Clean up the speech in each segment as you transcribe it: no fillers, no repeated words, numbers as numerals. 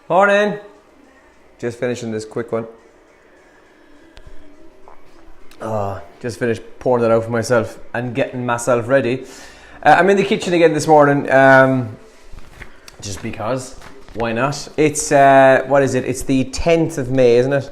Morning. Just finishing this quick one. Just finished pouring it out for myself and getting myself ready. I'm in the kitchen again this morning, just because. Why not? It's, what is it? It's the 10th of May, isn't it?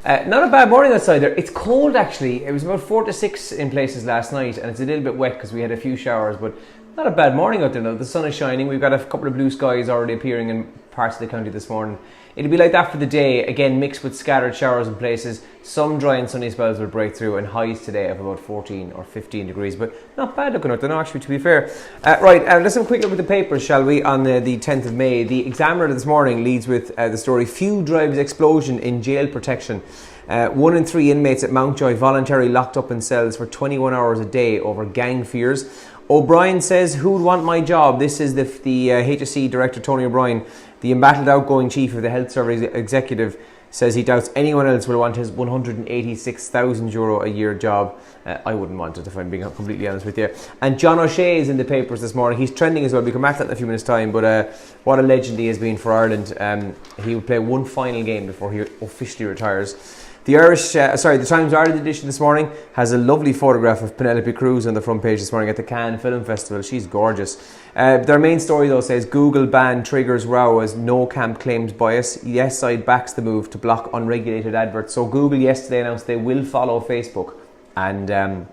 Not a bad morning outside there. It's cold actually. It was about 4 to 6 in places last night, and it's a little bit wet because we had a few showers, but not a bad morning out there now. The sun is shining. We've got a couple of blue skies already appearing in parts of the county this morning. It'll be like that for the day, again mixed with scattered showers in places. Some dry and sunny spells will break through, and highs today of about 14 or 15 degrees, but not bad looking out there, no, actually, to be fair. Let's have a quick look at the papers, shall we, on the 10th of May. The Examiner this morning leads with the story, Few drives explosion in jail protection. 1 in 3 inmates at Mountjoy voluntarily locked up in cells for 21 hours a day over gang fears. O'Brien says, who'd want my job? This is the HSE Director, Tony O'Brien. The embattled outgoing chief of the Health Service Executive says he doubts anyone else will want his €186,000 a year job. I wouldn't want it, if I'm being completely honest with you. And John O'Shea is in the papers this morning. He's trending as well. We'll come back to that in a few minutes' time. But what a legend he has been for Ireland. He will play one final game before he officially retires. The Times Ireland edition this morning has a lovely photograph of Penelope Cruz on the front page this morning at the Cannes Film Festival. She's gorgeous. Their main story though says Google ban triggers row as no camp claims bias. Yes side backs the move to block unregulated adverts. So Google yesterday announced they will follow Facebook and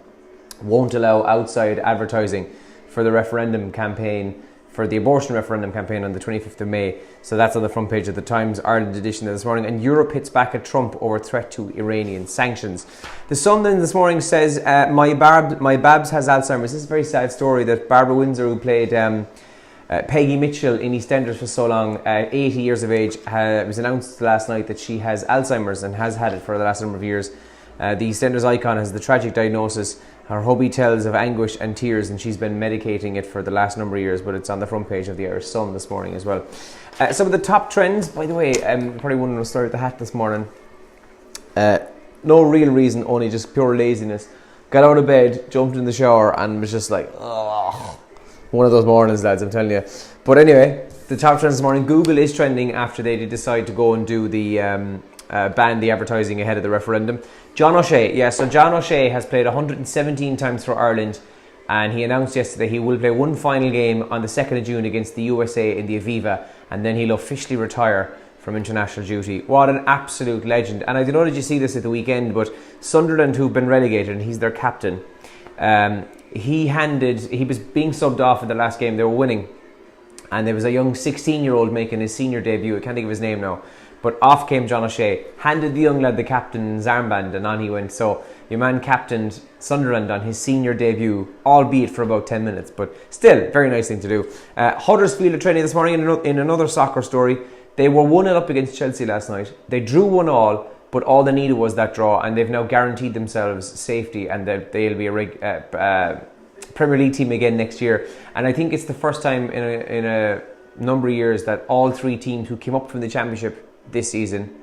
won't allow outside advertising for the referendum campaign, for the abortion referendum campaign on the 25th of May. So that's on the front page of the Times Ireland edition this morning. And Europe hits back at Trump over threat to Iranian sanctions. The Sun then this morning says, my Babs has Alzheimer's. This is a very sad story that Barbara Windsor, who played Peggy Mitchell in EastEnders for so long, 80 years of age, it was announced last night that she has Alzheimer's and has had it for the last number of years. The EastEnders icon has the tragic diagnosis. Her hubby tells of anguish and tears, and she's been medicating it for the last number of years, but it's on the front page of the Irish Sun this morning as well. Some of the top trends, by the way, probably wondering to start with the hat this morning. No real reason, only just pure laziness. Got out of bed, jumped in the shower, and was just like, oh, one of those mornings, lads, I'm telling you. But anyway, the top trends this morning, Google is trending after they did decide to go and do the ban the advertising ahead of the referendum. John O'Shea, so John O'Shea has played 117 times for Ireland, and he announced yesterday he will play one final game on the 2nd of June against the USA in the Aviva, and then he'll officially retire from international duty. What an absolute legend. And I don't know, did you see this at the weekend, but Sunderland, who've been relegated, and he's their captain, he was being subbed off in the last game. They were winning, and there was a young 16-year-old making his senior debut. I can't think of his name now. But off came John O'Shea, handed the young lad the captain's armband, and on he went. So your man captained Sunderland on his senior debut, albeit for about 10 minutes. But still, very nice thing to do. Huddersfield are training this morning in another soccer story. They were 1-0 up against Chelsea last night. They drew 1-1, but all they needed was that draw, and they've now guaranteed themselves safety, and that they'll be a Premier League team again next year. And I think it's the first time in a number of years that all 3 teams who came up from the Championship this season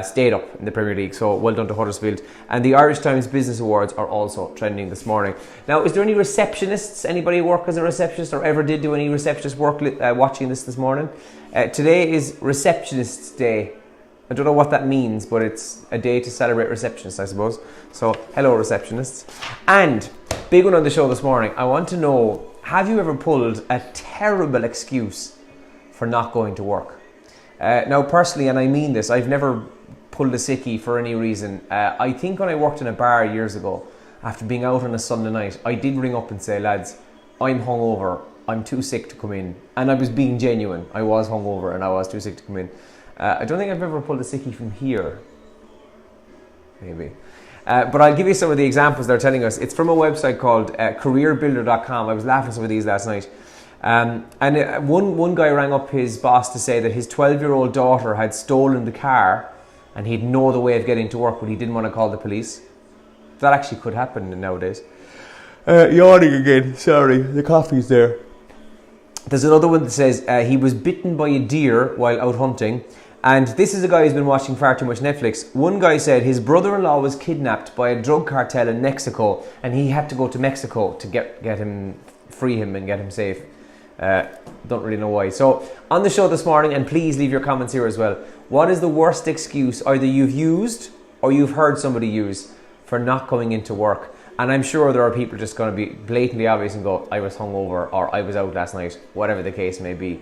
stayed up in the Premier League, so well done to Huddersfield. And the Irish Times Business Awards are also trending this morning. Now, is there any receptionists, anybody work as a receptionist or ever did do any receptionist work watching this morning? Today is Receptionists Day. I don't know what that means, but it's a day to celebrate receptionists, I suppose. So, hello receptionists. And, big one on the show this morning, I want to know, have you ever pulled a terrible excuse for not going to work? Now, personally, and I mean this, I've never pulled a sickie for any reason. I think when I worked in a bar years ago, after being out on a Sunday night, I did ring up and say, lads, I'm hungover, I'm too sick to come in. And I was being genuine. I was hungover and I was too sick to come in. I don't think I've ever pulled a sickie from here. Maybe. But I'll give you some of the examples they're telling us. It's from a website called careerbuilder.com. I was laughing at some of these last night. One guy rang up his boss to say that his 12-year-old daughter had stolen the car and he'd no other way of getting to work, but he didn't want to call the police. That actually could happen nowadays. Yawning again, sorry, the coffee's there. There's another one that says he was bitten by a deer while out hunting, and this is a guy who's been watching far too much Netflix. One guy said his brother-in-law was kidnapped by a drug cartel in Mexico, and he had to go to Mexico to get him, free him and get him safe. Don't really know why. So on the show this morning, and please leave your comments here as well. What is the worst excuse either you've used or you've heard somebody use for not coming into work? And I'm sure there are people just going to be blatantly obvious and go, I was hungover or I was out last night, whatever the case may be.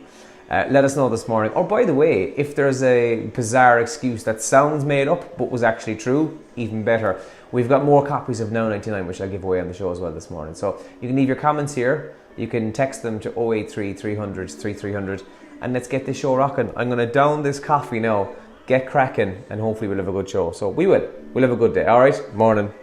Let us know this morning. Or by the way, if there's a bizarre excuse that sounds made up but was actually true, even better. We've got more copies of Now 99 which I'll give away on the show as well this morning. So you can leave your comments here. You can text them to 083 300 3300 and let's get this show rocking. I'm going to down this coffee now, get cracking, and hopefully we'll have a good show. So we will. We'll have a good day. All right? Morning.